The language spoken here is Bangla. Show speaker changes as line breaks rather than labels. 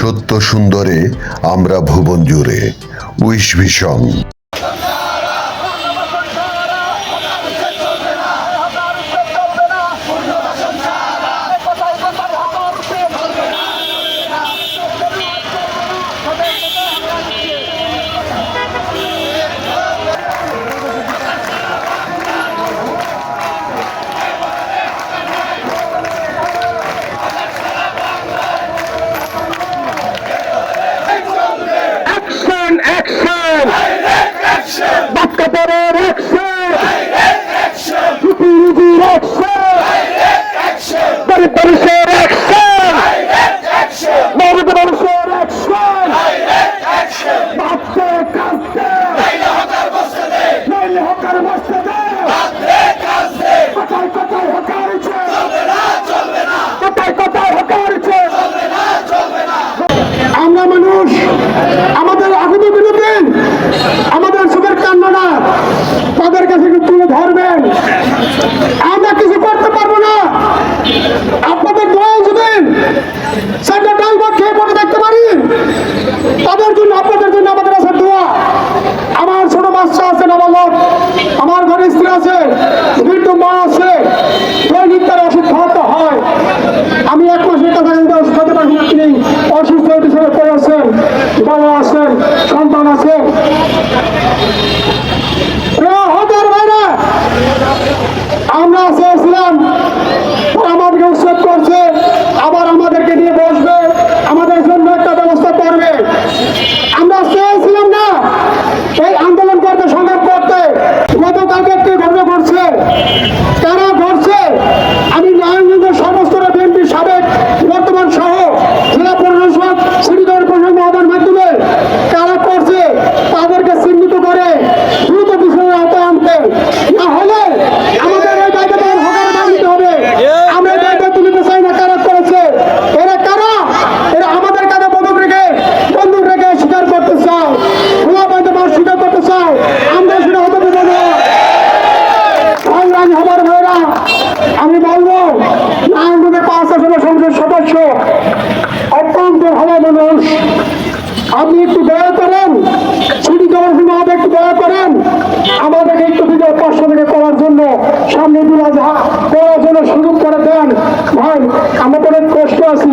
সত্য সুন্দরে আমরা ভুবন জুড়ে। Wish vision.
বাক্যপরের অ্যাকশন, রুজির অ্যাকশন, গরিব মানুষের অ্যাকশন, গরিব মানুষের অ্যাকশন, ভাবতে কাঁদতে নইলে হকার বসতে দে, কোথায় কোথায় হকার কোথায় হকার। আমরা মানুষ, আমাদের আগুনের বিরুদ্ধে আমাদের সুখের কান্নাটা তাদের কাছে তুলে ধরবেন। আমরা কিছু করতে পারবো না, আপনাদের দোয়া যদি সেটা ডাল ভাত খেয়ে পড়ে দেখতে পারি, তাদের জন্য আপনাদের জন্য আমাদের আছে দোয়া। আমার ছোট বাচ্চা আছে, নাবালক, আমার ঘরে স্ত্রী আছে, বৃদ্ধ মা আছে, দৈনিক তার ওষুধ খাওয়াতে হয়। আমি 1 মাসের কাছে ওষুধ খাতে পারি, তিনি অসুস্থ হিসেবে পড়ে আছেন, বাবা আছেন, সন্তান আছে। আমরা চেয়েছিলাম আমাদেরকে উৎসব করছে, আবার আমাদেরকে নিয়ে বসবে, আমাদের জন্য একটা ব্যবস্থা করবে। আমরা চেয়েছিলাম না এই আন্দোলন করতে, সংগ্রাম করতে। গতকালকে একটি ঘটনা ঘটছে, কারা ঘটছে আমি নারায়ণগঞ্জের সর্বস্তরের বিএনপির সাবেক বর্তমান সহ জেলা পরিষদ সিটি কর্পোরেশন মহোদয়ের মাধ্যমে কারা করছে তাদেরকে চিহ্নিত করে দ্রুত বিষয়ের আওতায় আনতে, না হলে আমাদের এই দায়িত্ব হকারে বাঁধতে হবে। আমরা এই দায়িত্ব তুলতে চাই না। কারা করেছে, এরা কারা? এরা আমাদের কাছে বন্দুক রেখে স্বীকার করতে চাও, খোলা বাঁধতে মানুষ স্বীকার করতে চাও। আমরা সেটা হতে দেবো না। সংগ্রামী হবার ভাইরা, আমি বলবো নারায়ণগঞ্জের 5 আসনের সংসদ সদস্য অত্যন্ত ভালো মানুষ, আপনি একটু দয়া করেন, সিটি কর্পোরেশন মহোদয় একটু দয়া করেন, আমাদেরকে একটু 500 টাকা করার জন্য, সামনে 2000 করার জন্য সুযোগ করে দেন। ভাই আমরা অনেক কষ্ট আছি।